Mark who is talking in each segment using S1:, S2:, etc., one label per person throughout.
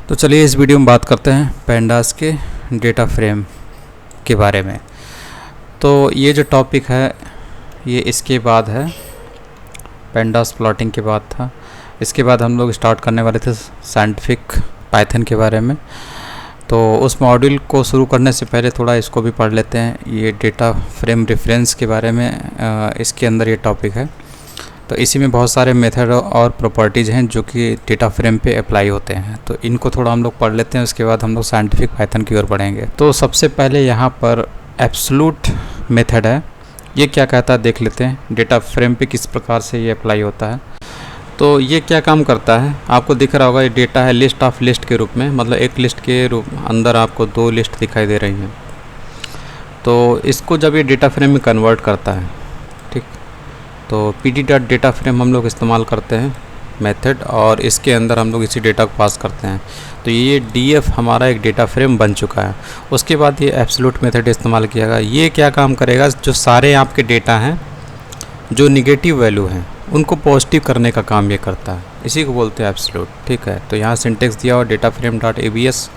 S1: तो चलिए इस वीडियो में बात करते हैं पेंडास के डेटा फ्रेम के बारे में। तो ये जो टॉपिक है ये इसके बाद है, पेंडास प्लॉटिंग के बाद था। इसके बाद हम लोग स्टार्ट करने वाले थे साइंटिफिक पाइथन के बारे में। तो उस मॉड्यूल को शुरू करने से पहले थोड़ा इसको भी पढ़ लेते हैं। ये डेटा फ्रेम रेफरेंस के बारे में इसके अंदर ये टॉपिक है। तो इसी में बहुत सारे मेथड और प्रॉपर्टीज़ हैं जो कि डेटा फ्रेम पे अप्लाई होते हैं। तो इनको थोड़ा हम लोग पढ़ लेते हैं, उसके बाद हम लोग साइंटिफिक पाइथन की ओर बढ़ेंगे। तो सबसे पहले यहाँ पर एब्सोल्यूट मेथड है, ये क्या कहता है देख लेते हैं। डेटा फ्रेम पे किस प्रकार से ये अप्लाई होता है। तो ये क्या काम करता है, आपको दिख रहा होगा ये डेटा है लिस्ट ऑफ लिस्ट के रूप में, मतलब एक लिस्ट के रूप अंदर आपको दो लिस्ट दिखाई दे रही हैं। तो इसको जब ये डेटा फ्रेम में कन्वर्ट करता है, ठीक, तो pd.data फ्रेम हम लोग इस्तेमाल करते हैं मेथड, और इसके अंदर हम लोग इसी डेटा को पास करते हैं। तो ये df हमारा एक डेटा फ्रेम बन चुका है। उसके बाद ये एब्सोल्यूट मेथड इस्तेमाल किया गया। ये क्या काम करेगा, जो सारे आपके डेटा हैं जो निगेटिव वैल्यू हैं उनको पॉजिटिव करने का काम ये करता है, इसी को बोलते हैं एब्सोल्यूट। ठीक है, तो यहाँ सिंटेक्स दिया हुआ डेटा फ्रेम डॉट abs,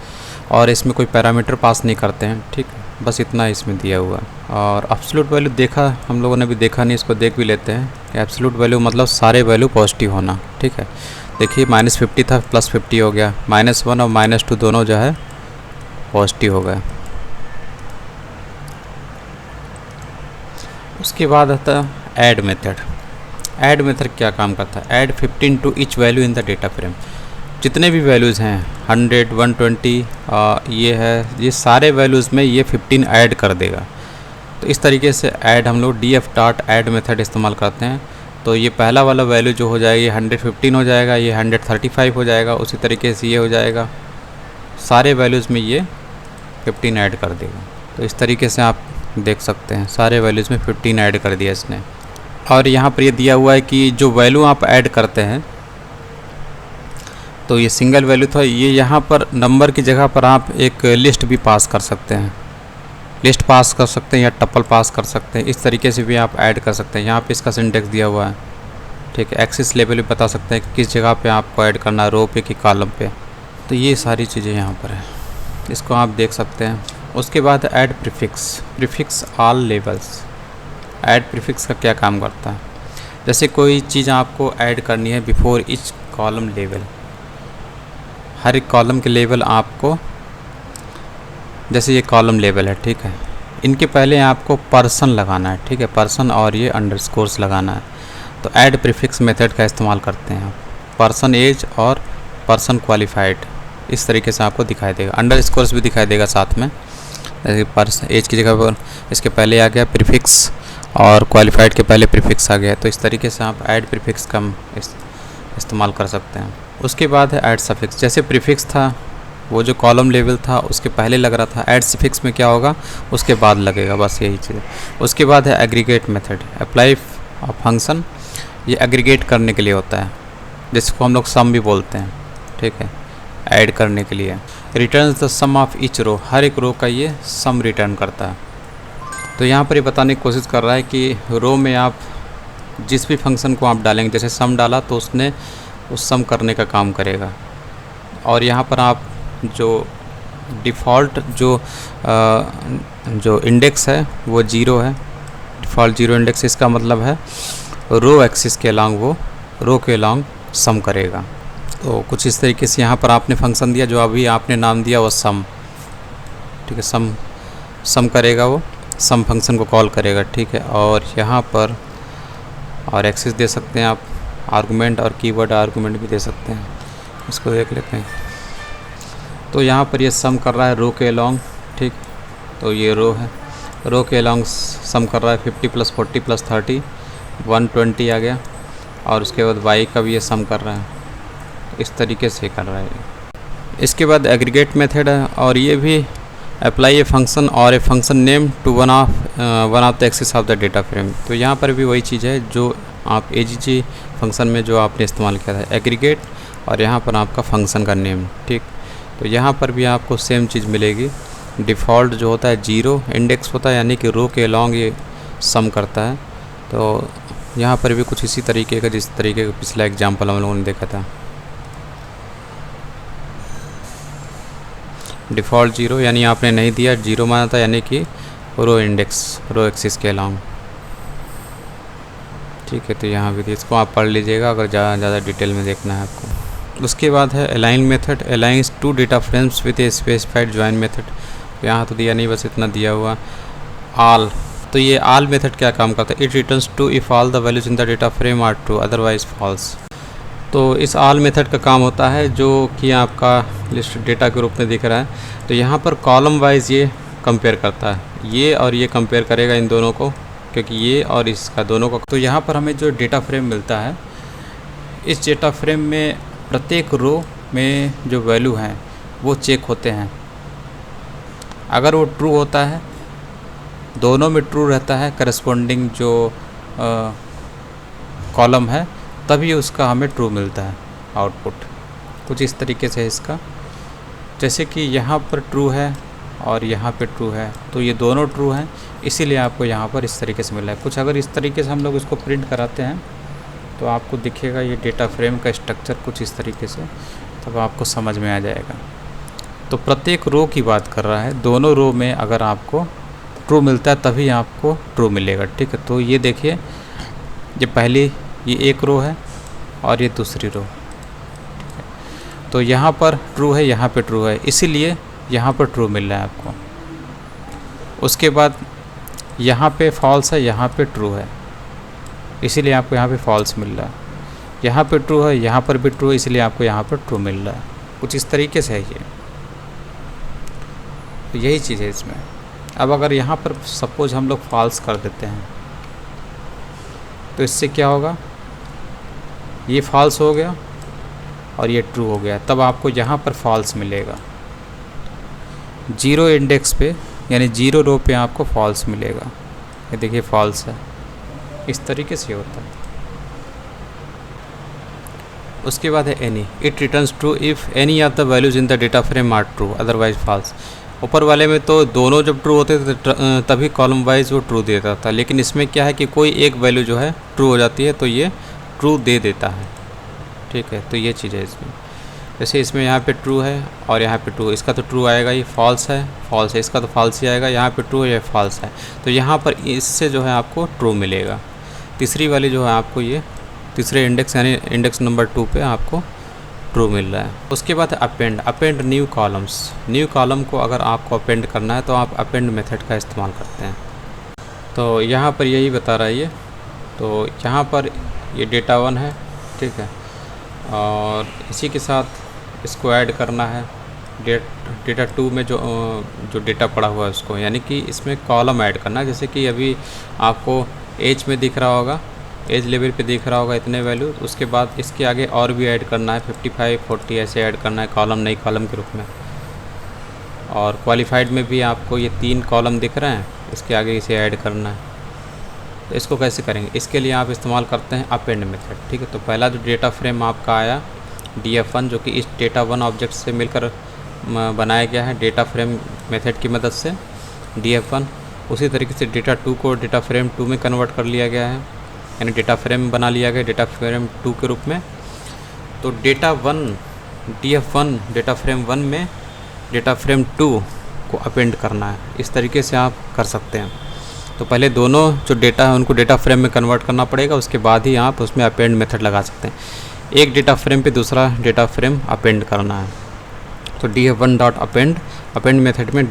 S1: और इसमें कोई पैरामीटर पास नहीं करते हैं। ठीक है, बस इतना इसमें दिया हुआ है। और एब्सोल्यूट वैल्यू देखा हम लोगों ने भी देखा नहीं, इसको देख भी लेते हैं। एब्सोल्यूट वैल्यू मतलब सारे वैल्यू पॉजिटिव होना। ठीक है, देखिए -50 था +50 हो गया, -1 और -2 दोनों जो है पॉजिटिव हो गए। उसके बाद आता है ऐड मेथड। ऐड मेथड क्या काम करता है, add 15 to each value in the data frame. जितने भी वैल्यूज़ हैं 100, 120 ये है, ये सारे वैल्यूज़ में ये 15 ऐड कर देगा। तो इस तरीके से ऐड हम लोग df.add मेथड इस्तेमाल करते हैं। तो ये पहला वाला वैल्यू जो हो जाएगा ये 115 हो जाएगा, ये 135 हो जाएगा, उसी तरीके से ये हो जाएगा, सारे वैल्यूज़ में ये 15 ऐड कर देगा। तो इस तरीके से आप देख सकते हैं सारे वैल्यूज़ में 15 ऐड कर दिया इसने। और यहाँ पर ये दिया हुआ है कि जो वैल्यू आप ऐड करते हैं, तो ये सिंगल वैल्यू था, ये यहाँ पर नंबर की जगह पर आप एक लिस्ट भी पास कर सकते हैं, लिस्ट पास कर सकते हैं या टपल पास कर सकते हैं। इस तरीके से भी आप ऐड कर सकते हैं। यहाँ पे इसका सिंटेक्स दिया हुआ है। ठीक है, एक्सिस लेवल भी बता सकते हैं कि किस जगह पे आपको ऐड करना है, रो पे कि कॉलम पे। तो ये सारी चीज़ें यहाँ पर है, इसको आप देख सकते हैं। उसके बाद add prefix all levels. Add prefix का क्या काम करता है, जैसे कोई चीज़ आपको ऐड करनी है बिफोर ईच कॉलम लेवल, हर एक कॉलम के लेवल आपको, जैसे ये कॉलम लेवल है, ठीक है, इनके पहले आपको पर्सन लगाना है। ठीक है, पर्सन और ये अंडरस्कोर्स लगाना है। तो ऐड प्रीफिक्स मेथड का इस्तेमाल करते हैं आप। पर्सन एज और पर्सन क्वालिफाइड इस तरीके से आपको दिखाई देगा, अंडरस्कोर्स भी दिखाई देगा साथ में। जैसे पर्सन एज की जगह पर इसके पहले आ गया प्रीफिक्स और क्वालिफाइड के पहले प्रीफिक्स आ गया। तो इस तरीके से आप ऐड प्रीफिक्स का इस्तेमाल कर सकते हैं। उसके बाद है ऐड सफिक्स। जैसे प्रीफिक्स था वो जो कॉलम लेवल था उसके पहले लग रहा था, ऐड सफिक्स में क्या होगा उसके बाद लगेगा, बस यही चीज़। उसके बाद है एग्रीगेट मेथड। अप्लाई फंक्शन, ये एग्रीगेट करने के लिए होता है, जिसको हम लोग सम भी बोलते हैं। ठीक है, ऐड करने के लिए। Return the sum of each row, हर एक रो का ये सम रिटर्न करता है। तो यहाँ पर ये बताने की कोशिश कर रहा है कि रो में आप जिस भी फंक्शन को आप डालेंगे, जैसे सम डाला तो उसने उस सम करने का काम करेगा। और यहाँ पर आप जो डिफ़ॉल्ट जो इंडेक्स है वो 0 है, डिफ़ॉल्ट 0 इंडेक्स। इसका मतलब है रो एक्सिस के अलॉन्ग वो रो के अलॉन्ग सम करेगा। तो कुछ इस तरीके से यहाँ पर आपने फंक्शन दिया, जो अभी आपने नाम दिया वो सम। ठीक है, सम करेगा, वो सम फंक्शन को कॉल करेगा। ठीक है, और यहाँ पर और एक्सिस दे सकते हैं आप, आर्गुमेंट और कीवर्ड आर्गुमेंट भी दे सकते हैं। इसको देख लेते हैं। तो यहाँ पर ये सम कर रहा है रो के अलॉन्ग। ठीक, तो ये रो है, रो के अलॉन्ग सम कर रहा है 50 + 40 + 30 120 आ गया। और उसके बाद वाई का भी ये सम कर रहा है, इस तरीके से कर रहा है। इसके बाद एग्रीगेट मेथड है, और ये भी अप्लाई ए फंक्शन और a function name to one of the axis of the data frame. तो यहाँ पर भी वही चीज़ है जो आप AGG फंक्शन में जो आपने इस्तेमाल किया था, एग्रीगेट, और यहाँ पर आपका फंक्शन का नेम। ठीक, तो यहाँ पर भी आपको सेम चीज़ मिलेगी। डिफ़ॉल्ट जो होता है 0 इंडेक्स होता है, यानी कि रो के अलॉन्ग ये सम करता है। तो यहाँ पर भी कुछ इसी तरीके का, जिस तरीके का पिछला एग्जाम्पल हम लोगों ने देखा था। डिफ़ॉल्ट 0 यानी आपने नहीं दिया, 0 माना था, यानी कि रो इंडेक्स, रो एक्सिस के अलॉन्ग। ठीक है, तो यहाँ भी इसको आप पढ़ लीजिएगा अगर ज़्यादा डिटेल में देखना है आपको। उसके बाद है align method, aligns to data frames with a specified join method. यहाँ तो दिया नहीं, बस इतना दिया हुआ। ऑल, तो ये ऑल मेथड क्या काम करता है? It returns to if all the values in the data frame are true otherwise false. तो इस ऑल मेथड का काम होता है जो कि आपका लिस्ट डेटा के रूप में दिख रहा है। तो यहाँ पर कॉलम वाइज ये कंपेयर करता है, ये और ये कंपेयर करेगा इन दोनों को, क्योंकि ये और इसका दोनों को। तो यहाँ पर हमें जो डेटा फ्रेम मिलता है, इस डेटा फ्रेम में प्रत्येक रो में जो वैल्यू हैं वो चेक होते हैं। अगर वो ट्रू होता है, दोनों में ट्रू रहता है करस्पॉन्डिंग जो कॉलम है, तभी उसका हमें ट्रू मिलता है आउटपुट। कुछ इस तरीके से इसका, जैसे कि यहाँ पर ट्रू है और यहाँ पे ट्रू है, तो ये दोनों ट्रू हैं, इसीलिए आपको यहाँ पर इस तरीके से मिला है। कुछ अगर इस तरीके से हम लोग इसको प्रिंट कराते हैं तो आपको दिखेगा ये डेटा फ्रेम का स्ट्रक्चर कुछ इस तरीके से, तब आपको समझ में आ जाएगा। तो प्रत्येक रो की बात कर रहा है, दोनों रो में अगर आपको ट्रू मिलता है तभी आपको ट्रू मिलेगा। ठीक है, तो ये देखिए, ये पहली ये एक रो है और ये दूसरी रो, तो यहाँ पर ट्रू है, यहाँ पे ट्रू है, इसीलिए यहाँ पर ट्रू मिल रहा है आपको। उसके बाद यहाँ पे फॉल्स है, यहाँ पे ट्रू है, इसीलिए आपको यहाँ पे फॉल्स मिल रहा है। यहाँ पे ट्रू है, यहाँ पर भी ट्रू है, इसलिए आपको यहाँ पर ट्रू मिल रहा है। कुछ इस तरीके से है ये, तो यही चीज़ है इसमें। अब अगर यहाँ पर सपोज हम लोग फॉल्स कर देते हैं तो इससे क्या होगा? ये फॉल्स हो गया और ये ट्रू हो गया, तब आपको यहाँ पर फॉल्स मिलेगा। 0 इंडेक्स पे यानी 0 रो पे आपको फॉल्स मिलेगा। ये देखिए फॉल्स है, इस तरीके से होता है। उसके बाद है any, it returns true if any of the values in the data frame are true otherwise false. ऊपर वाले में तो दोनों जब ट्रू होते थे तभी कॉलम वाइज वो ट्रू देता था, लेकिन इसमें क्या है कि कोई एक वैल्यू जो है ट्रू हो जाती है तो ये ट्रू दे देता है। ठीक है, तो ये चीज़ है इसमें। जैसे इसमें यहाँ पे ट्रू है और यहाँ पे ट्रू, इसका तो ट्रू आएगा, ये फॉल्स है, फॉल्स है, इसका तो फॉल्स ही आएगा। यहाँ पे ट्रू है, ये फॉल्स है, तो यहाँ पर इससे जो है आपको ट्रू मिलेगा। तीसरी वाली जो है आपको ये तीसरे इंडेक्स यानी इंडेक्स नंबर 2 पे आपको ट्रू मिल रहा है। उसके बाद append, append new columns. New column को अगर आपको अपेंड करना है तो आप अपेंड मेथड का इस्तेमाल करते हैं। तो यहाँ पर यही बता रहा है ये। तो यहाँ पर ये डेटा 1 है, ठीक है, और इसी के साथ इसको ऐड करना है डेटा 2 में जो डेटा पड़ा हुआ है उसको, यानी कि इसमें कॉलम ऐड करना है। जैसे कि अभी आपको एज में दिख रहा होगा, एज लेवल पे दिख रहा होगा इतने वैल्यू, उसके बाद इसके आगे और भी ऐड करना है, 55, 40 ऐसे ऐड करना है कॉलम, नई कॉलम के रूप में। और क्वालिफाइड में भी आपको ये 3 कॉलम दिख रहे हैं, इसके आगे इसे ऐड करना है। तो इसको कैसे करेंगे? इसके लिए आप इस्तेमाल करते हैं अपेंड मेथड। ठीक है, तो पहला जो डेटा फ्रेम आपका आया df1, जो कि इस डेटा 1 ऑब्जेक्ट से मिलकर बनाया गया है डेटा फ्रेम मेथड की मदद से df1, उसी तरीके से डेटा 2 को डेटा फ्रेम 2 में कन्वर्ट कर लिया गया है, यानी डेटा फ्रेम बना लिया गया डेटा फ्रेम 2 के रूप में। तो डेटा 1 df1 डेटा फ्रेम 1 में डेटा फ्रेम 2 को अपेंड करना है, इस तरीके से आप कर सकते हैं। तो पहले दोनों जो डेटा है उनको डेटा फ्रेम में कन्वर्ट करना पड़ेगा, उसके बाद ही आप उसमें अपेंड मेथड लगा सकते हैं। एक डेटा फ्रेम पे दूसरा डेटा फ्रेम अपेंड करना है, तो df1 dot append, append method में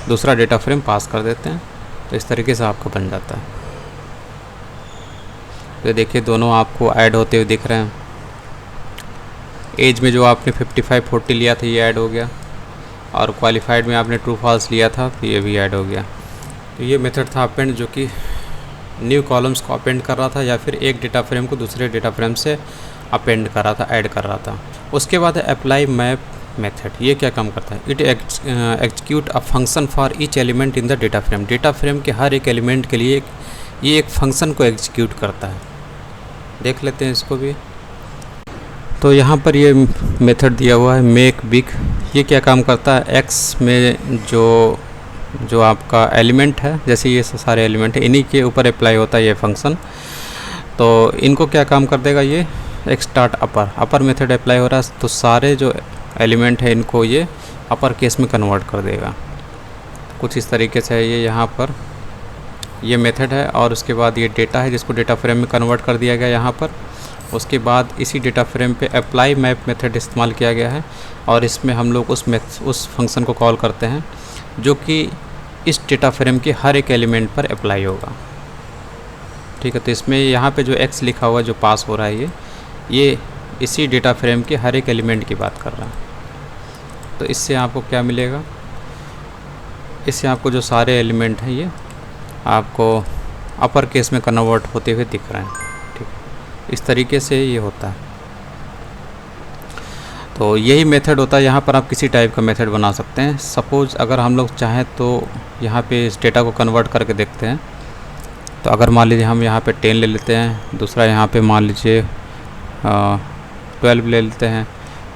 S1: दूसरा डेटा फ्रेम पास कर देते हैं, तो इस तरीके से आपका बन जाता है। तो देखिए दोनों आपको ऐड होते हुए दिख रहे हैं। एज में जो आपने 55, 40 लिया था ये ऐड हो गया, और क्वालिफाइड में आपने ट्रू फॉल्स लिया था तो ये भी ऐड हो गया। तो ये मेथड था अपेंड, जो कि न्यू कॉलम्स को अपेंड कर रहा था या फिर एक डेटा फ्रेम को दूसरे डेटा फ्रेम से अपेंड कर रहा था, ऐड कर रहा था। उसके बाद है अप्लाई मैप मेथड। ये क्या काम करता है? It execute a function for each element in the data frame. Data frame के हर एक एलिमेंट के लिए ये एक फंक्शन को एग्जीक्यूट करता है। देख लेते हैं इसको भी। तो यहाँ पर ये मेथड दिया हुआ है मेक बिग। ये क्या काम करता है? एक्स में जो आपका एलिमेंट है, जैसे ये सारे एलिमेंट है, इन्हीं के ऊपर अप्लाई होता है ये फंक्शन। तो इनको क्या काम कर देगा? ये एक स्टार्ट अपर मेथड अप्लाई हो रहा है, तो सारे जो एलिमेंट है इनको ये अपर केस में कन्वर्ट कर देगा। कुछ इस तरीके से है ये यहाँ पर ये मेथड है, और उसके बाद ये डेटा है जिसको डेटा फ्रेम में कन्वर्ट कर दिया गया यहाँ पर। उसके बाद इसी डेटा फ्रेम पे अप्लाई मैप मेथड इस्तेमाल किया गया है, और इसमें हम लोग उस फंक्शन को कॉल करते हैं जो कि इस डेटा फ्रेम के हर एक एलिमेंट पर अप्लाई होगा। ठीक है, तो इसमें यहाँ पे जो x लिखा हुआ जो पास हो रहा है ये इसी डेटा फ्रेम के हर एक एलिमेंट की बात कर रहा है। तो इससे आपको क्या मिलेगा, इससे आपको जो सारे एलिमेंट हैं ये आपको अपर केस में कन्वर्ट होते हुए दिख रहे हैं। ठीक, इस तरीके से ये होता है। तो यही मेथड होता है। यहाँ पर आप किसी टाइप का मेथड बना सकते हैं। सपोज़ अगर हम लोग चाहें तो यहाँ पे इस डेटा को कन्वर्ट करके देखते हैं। तो अगर मान लीजिए हम यहाँ पे 10 ले लेते हैं, दूसरा यहाँ पे मान लीजिए 12 ले लेते हैं,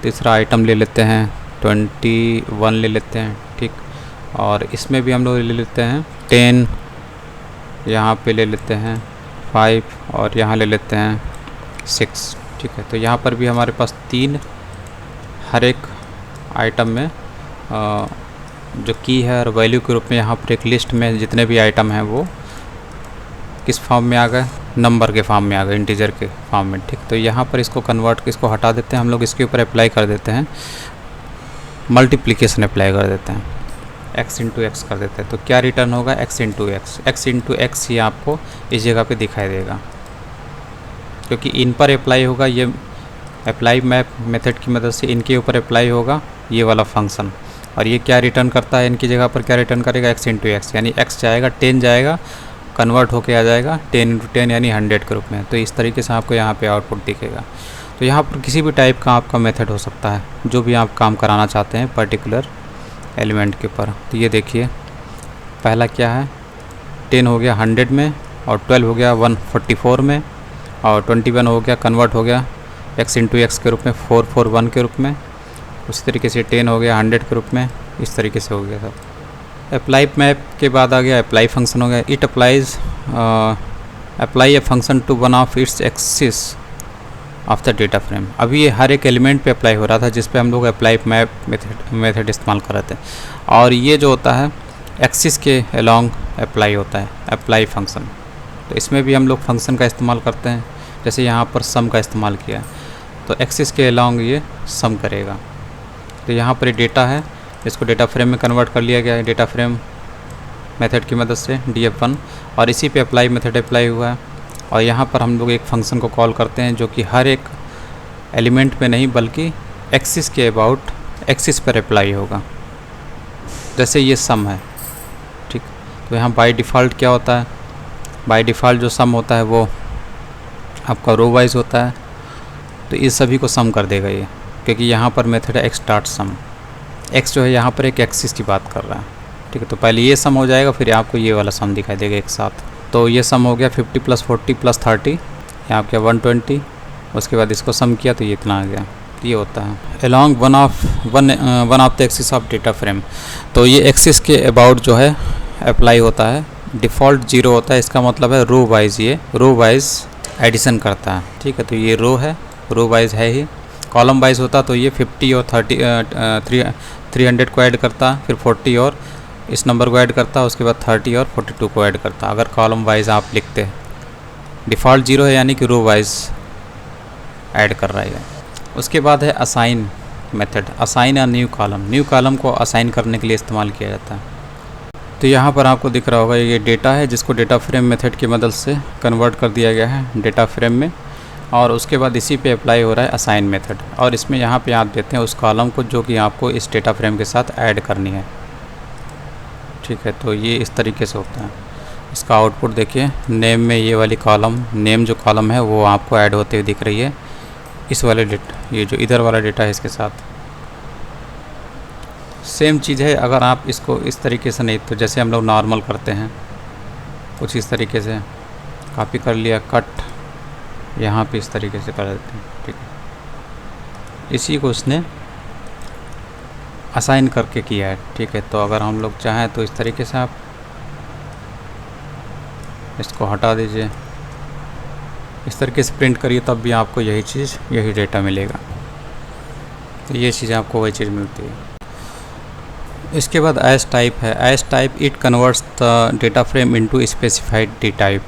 S1: तीसरा आइटम ले लेते हैं 21 ले लेते हैं। ठीक, और इसमें भी हम लोग ले लेते हैं 10, यहाँ पे ले लेते हैं 5 और यहाँ ले लेते हैं 6। ठीक है, तो यहाँ पर भी हमारे पास 3 हर एक आइटम में जो की है और वैल्यू के रूप में यहाँ पर एक लिस्ट में जितने भी आइटम हैं वो किस फॉर्म में आ गए, नंबर के फॉर्म में आ गए, इंटीजर के फॉर्म में। ठीक, तो यहाँ पर इसको कन्वर्ट इसको हटा देते हैं हम लोग, इसके ऊपर अप्लाई कर देते हैं मल्टीप्लिकेशन अप्लाई कर देते हैं, x इंटू एक्स कर देते हैं। तो क्या रिटर्न होगा, x into x. x into x ही आपको इस जगह पे दिखाई देगा, क्योंकि इन पर अप्लाई होगा ये अप्लाई मैप मेथड की मदद से इनके ऊपर अप्लाई होगा ये वाला फंक्शन। और ये क्या रिटर्न करता है, इनकी जगह पर क्या रिटर्न करेगा, x इंटू एक्स, यानी x जाएगा 10 जाएगा, कन्वर्ट होके आ जाएगा 10 इंटू 10 यानी 100 के रूप में। तो इस तरीके से आपको यहाँ पे आउटपुट दिखेगा। तो यहाँ पर किसी भी टाइप का आपका मेथड हो सकता है, जो भी आप काम कराना चाहते हैं पर्टिकुलर एलिमेंट के ऊपर। तो ये देखिए पहला क्या है, 10 हो गया 100 में, और 12 हो गया 144 में, और 21 हो गया कन्वर्ट हो गया x इंटू एक्स के रूप में 441 के रूप में। उसी तरीके से 10 हो गया 100 के रूप में, इस तरीके से हो गया सब। अप्लाई मैप के बाद आ गया अप्लाई फंक्शन हो गया। It applies apply a function to one of its axis of the data frame. अभी ये हर एक एलिमेंट पे अप्लाई हो रहा था जिस पे हम लोग अप्लाई मैप मेथड इस्तेमाल कर रहे थे, और ये जो होता है एक्सिस के अलोंग अप्लाई होता है अप्लाई फंक्शन। तो इसमें भी हम लोग फंक्शन का इस्तेमाल करते हैं, जैसे यहाँ पर सम का इस्तेमाल किया, तो एक्सिस के अलोंग ये सम करेगा। तो यहाँ पर डेटा है, इसको डेटा फ्रेम में कन्वर्ट कर लिया गया है डेटा फ्रेम मेथड की मदद से df1, और इसी पे अप्लाई मेथड अप्लाई हुआ है। और यहाँ पर हम लोग एक फंक्शन को कॉल करते हैं जो कि हर एक एलिमेंट पे नहीं बल्कि एक्सिस के अबाउट एक्सिस पर अप्लाई होगा, जैसे ये सम है। ठीक, तो यहाँ बाय डिफ़ॉल्ट क्या होता है, बाय डिफ़ॉल्ट जो सम होता है वो आपका रो वाइज होता है। तो इस सभी को सम कर देगा ये, क्योंकि यहाँ पर मेथड है x डॉट सम। x जो है यहाँ पर एक एक्सिस की बात कर रहा है। ठीक है, तो पहले ये सम हो जाएगा, फिर आपको ये वाला सम दिखाई देगा एक साथ। तो ये सम हो गया 50 + 40 + 30, यहाँ क्या 120। उसके बाद इसको सम किया तो ये इतना आ गया। ये होता है along one of the axis of data frame. तो ये एक्सिस के अबाउट जो है अप्लाई होता है। डिफ़ॉल्ट 0 होता है, इसका मतलब है रो वाइज, ये रो वाइज एडिशन करता है। ठीक है, तो ये रो है, रो वाइज है ही। कॉलम वाइज होता तो ये 50 और 300 को ऐड करता, फिर 40 और इस नंबर को ऐड करता, उसके बाद 30 और 42 को ऐड करता, अगर कॉलम वाइज आप लिखते हैं। डिफ़ॉल्ट 0 है यानी कि रो वाइज ऐड कर रहा है। उसके बाद है assign method. Assign a new column, new column को असाइन करने के लिए इस्तेमाल किया जाता है। तो यहाँ पर आपको दिख रहा होगा ये डेटा है जिसको डेटा फ्रेम मेथड की मदद से कन्वर्ट कर दिया गया है डेटा फ्रेम में, और उसके बाद इसी पे अप्लाई हो रहा है असाइन मेथड। और इसमें यहाँ पे आप देते हैं उस कॉलम को जो कि आपको इस डेटा फ्रेम के साथ ऐड करनी है। ठीक है, तो ये इस तरीके से होता है। इसका आउटपुट देखिए, नेम में ये वाली कॉलम, नेम जो कॉलम है वो आपको ऐड होते हुए दिख रही है इस वाले डेटा, ये जो इधर वाला डेटा है इसके साथ। सेम चीज़ है, अगर आप इसको इस तरीके से नहीं, तो जैसे हम लोग नॉर्मल करते हैं कुछ इस तरीके से कॉपी कर लिया, कट यहाँ पे इस तरीके से कर देते हैं। ठीक है, इसी को उसने असाइन करके किया है। ठीक है, तो अगर हम लोग चाहें तो इस तरीके से आप इसको हटा दीजिए, इस तरीके से प्रिंट करिए, तब भी आपको यही चीज़, यही डेटा मिलेगा। तो ये चीज़ आपको वही चीज़ मिलती है। इसके बाद एस टाइप है। S type it converts the data frame into specified D type.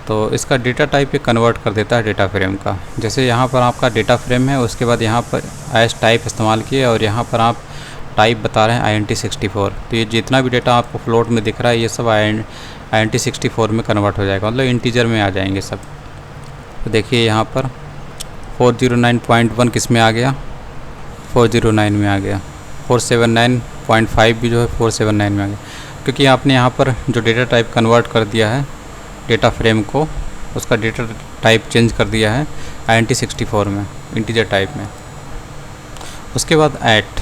S1: तो इसका डेटा टाइप ये कन्वर्ट कर देता है डेटा फ्रेम का। जैसे यहाँ पर आपका डेटा फ्रेम है, उसके बाद यहाँ पर एस टाइप इस्तेमाल किए और यहाँ पर आप टाइप बता रहे हैं INT64। तो ये जितना भी डेटा आपको फ्लोट में दिख रहा है ये सब INT64 में कन्वर्ट हो जाएगा, मतलब इंटीजर में आ जाएंगे सब। तो देखिए यहाँ पर 409.1 किस में आ गया, 409 में आ गया। 479.5 भी जो है 479 में आ गया, क्योंकि आपने यहाँ पर जो डेटा टाइप कन्वर्ट कर दिया है डेटा फ्रेम को, उसका डेटा टाइप चेंज कर दिया है INT64 में, इंटीजर टाइप में। उसके बाद एट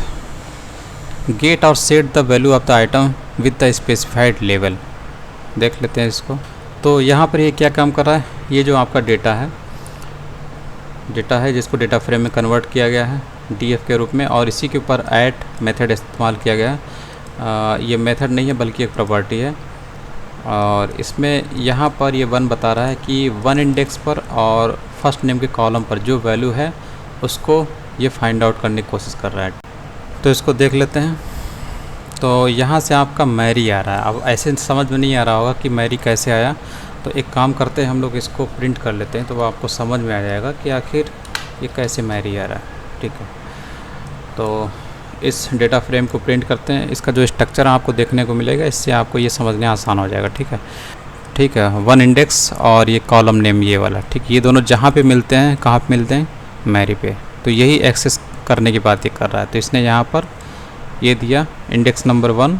S1: गेट और set the value of the item with the specified level. देख लेते हैं इसको। तो यहाँ पर ये क्या काम कर रहा है, ये जो आपका डेटा है जिसको डेटा फ्रेम में कन्वर्ट किया गया है DF के रूप में, और इसी के ऊपर ऐट मेथड इस्तेमाल किया गया है। ये मेथड नहीं है बल्कि एक प्रॉपर्टी है, और इसमें यहाँ पर ये 1 बता रहा है कि 1 इंडेक्स पर और फर्स्ट नेम के कॉलम पर जो वैल्यू है उसको ये फाइंड आउट करने की कोशिश कर रहा है। तो इसको देख लेते हैं। तो यहाँ से आपका मैरी आ रहा है। अब ऐसे समझ में नहीं आ रहा होगा कि मैरी कैसे आया, तो एक काम करते हैं हम लोग इसको प्रिंट कर लेते हैं, तो आपको समझ में आ जाएगा कि आखिर ये कैसे मैरी आ रहा है। ठीक है, तो इस डेटा फ्रेम को प्रिंट करते हैं। इसका जो स्ट्रक्चर आपको देखने को मिलेगा, इससे आपको ये समझने आसान हो जाएगा। ठीक है 1 इंडेक्स और ये कॉलम नेम ये वाला, ठीक, ये दोनों जहाँ पे मिलते हैं, कहाँ पे मिलते हैं, मैरी पे। तो यही एक्सेस करने की बात ये कर रहा है। तो इसने यहाँ पर ये दिया इंडेक्स नंबर 1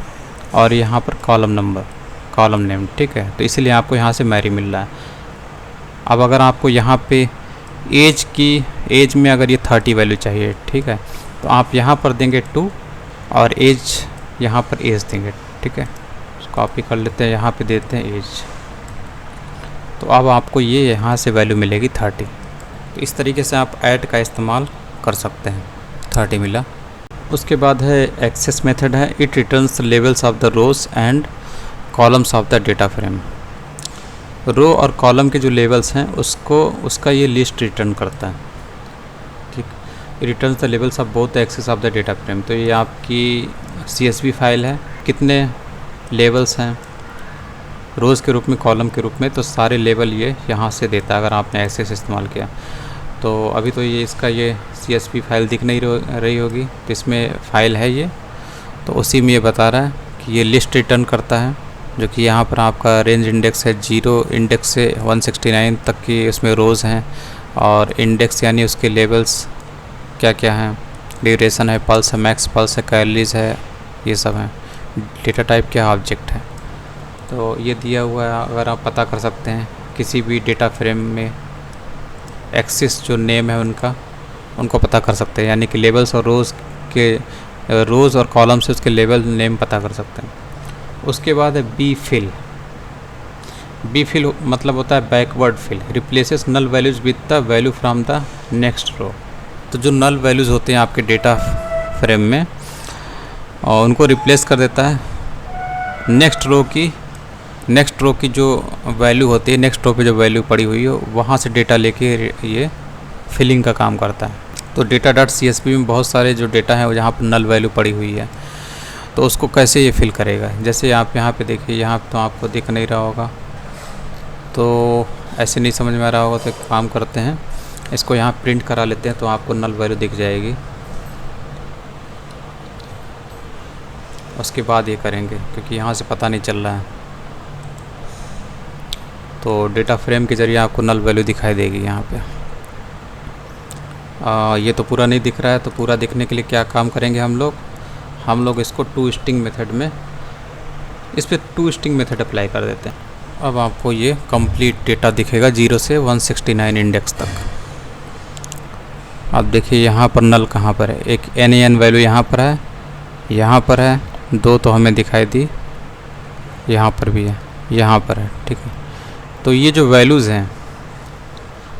S1: और यहाँ पर कॉलम नेम। ठीक है, तो इसीलिए आपको यहाँ से मैरी मिल रहा है। अब अगर आपको यहाँ पे एज में अगर ये 30 वैल्यू चाहिए, ठीक है, तो आप यहाँ पर देंगे 2 और एज यहाँ पर एज देंगे। ठीक है, कॉपी कर लेते हैं, यहाँ पे देते हैं एज। तो अब आपको ये यहाँ से वैल्यू मिलेगी 30। तो इस तरीके से आप ऐड का इस्तेमाल कर सकते हैं। 30 मिला। उसके बाद है एक्सेस मेथड है। It returns the levels of the rows and columns of the data frame. Row और कॉलम के जो लेवल्स हैं उसका ये लिस्ट रिटर्न करता है। ठीक, returns the levels of both axes of the data frame. तो ये आपकी CSV फाइल है, कितने लेवल्स हैं रोज़ के रूप में, कॉलम के रूप में, तो सारे लेवल ये यहाँ से देता है अगर आपने एक्सेस इस्तेमाल किया। तो अभी तो ये इसका ये CSV फाइल दिख नहीं रही होगी, तो इसमें फ़ाइल है ये, तो उसी में ये बता रहा है कि ये लिस्ट रिटर्न करता है, जो कि यहाँ पर आपका रेंज इंडेक्स है 0 इंडेक्स से 169 तक की उसमें रोज़ हैं, और इंडेक्स यानी उसके लेवल्स क्या क्या हैं, ड्यूरेशन है, पल्स है, मैक्स पल्स है, कैलोरीज है, ये सब हैं। डेटा टाइप क्या ऑब्जेक्ट है, तो ये दिया हुआ है। अगर आप पता कर सकते हैं किसी भी डेटा फ्रेम में एक्सिस जो नेम है उनको पता कर सकते हैं, यानी कि लेवल्स और रोज़ और कॉलम से उसके लेवल नेम पता कर सकते हैं। उसके बाद है बी फिल मतलब होता है backward fill. Replaces null values with the value from the next row. तो जो नल वैल्यूज़ होते हैं आपके डेटा फ्रेम में, और उनको रिप्लेस कर देता है नेक्स्ट रो की जो वैल्यू होती है, नेक्स्ट रो पे जो वैल्यू पड़ी हुई है वहाँ से डेटा लेके ये फिलिंग का काम करता है। तो data.csv में बहुत सारे जो डेटा हैं वो जहाँ पर नल वैल्यू पड़ी हुई है, तो उसको कैसे ये फिल करेगा। जैसे आप यहाँ पे देखिए, यहाँ तो आपको दिख नहीं रहा होगा, तो ऐसे नहीं समझ में आ रहा होगा, तो एक काम करते हैं, इसको यहाँ प्रिंट करा लेते हैं, तो आपको नल वैल्यू दिख जाएगी। उसके बाद ये करेंगे, क्योंकि यहाँ से पता नहीं चल रहा है, तो डेटा फ्रेम के ज़रिए आपको नल वैल्यू दिखाई देगी यहाँ पे। ये तो पूरा नहीं दिख रहा है, तो पूरा दिखने के लिए क्या काम करेंगे हम लोग इसको टू स्ट्रिंग मेथड में, इस पर टू स्ट्रिंग मेथड अप्लाई कर देते हैं। अब आपको ये कंप्लीट डेटा दिखेगा 0 से 169 इंडेक्स तक। अब देखिए यहाँ पर नल कहाँ पर है, एक NaN वैल्यू यहाँ पर है, 2 तो हमें दिखाई दी, यहाँ पर भी है, यहाँ पर है। ठीक है, तो ये जो वैल्यूज़ हैं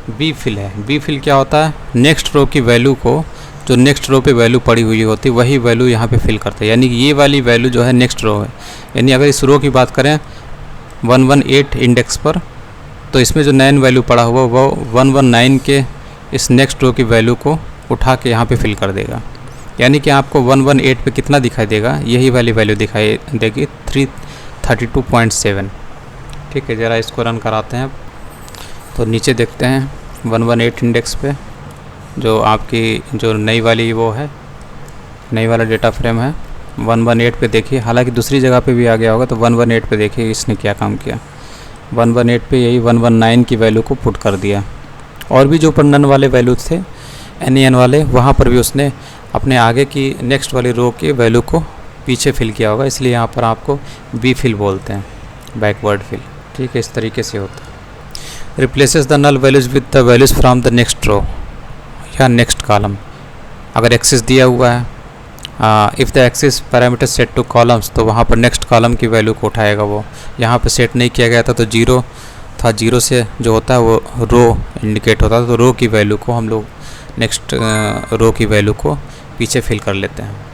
S1: बी फिल है। बी फिल क्या होता है, नेक्स्ट रो की वैल्यू को, जो नेक्स्ट रो पे वैल्यू पड़ी हुई होती है वही वैल्यू यहाँ पे फिल करते हैं, यानी कि ये वाली वैल्यू जो है नेक्स्ट रो है। यानी अगर इस रो की बात करें 118 इंडेक्स पर, तो इसमें जो 9 वैल्यू पड़ा हुआ वो 119 के इस नेक्स्ट रो की वैल्यू को उठा के यहाँ पे फिल कर देगा। यानी कि आपको 118 पे कितना दिखाई देगा, यही वाली वैल्यू दिखाई देगी 332.7। ठीक है, ज़रा इसको रन कराते हैं। तो नीचे देखते हैं 118 इंडेक्स पे जो आपकी जो नई वाली वो है, नई वाला डेटा फ्रेम है 118 पे देखिए। हालांकि दूसरी जगह पे भी आ गया होगा, तो 118 पे देखिए इसने क्या काम किया। 118 पे यही 119 की वैल्यू को पुट कर दिया। और भी जो नन वाले वैल्यू थे NaN वाले, वहाँ पर भी उसने अपने आगे की नेक्स्ट वाली रो की वैल्यू को पीछे फिल किया होगा, इसलिए यहाँ पर आपको बी फिल बोलते हैं, बैकवर्ड फिल। ठीक है, इस तरीके से होता है। Replaces the null values with the values from the next row या नेक्स्ट कॉलम। अगर एक्सेस दिया हुआ है, if the axis parameter set to columns, तो वहाँ पर नेक्स्ट कॉलम की वैल्यू को उठाएगा वो। यहाँ पर सेट नहीं किया गया था तो 0 था, 0 से जो होता है वो रो इंडिकेट होता है, तो रो की वैल्यू को हम लोग नेक्स्ट रो की वैल्यू को पीछे फिल कर लेते हैं।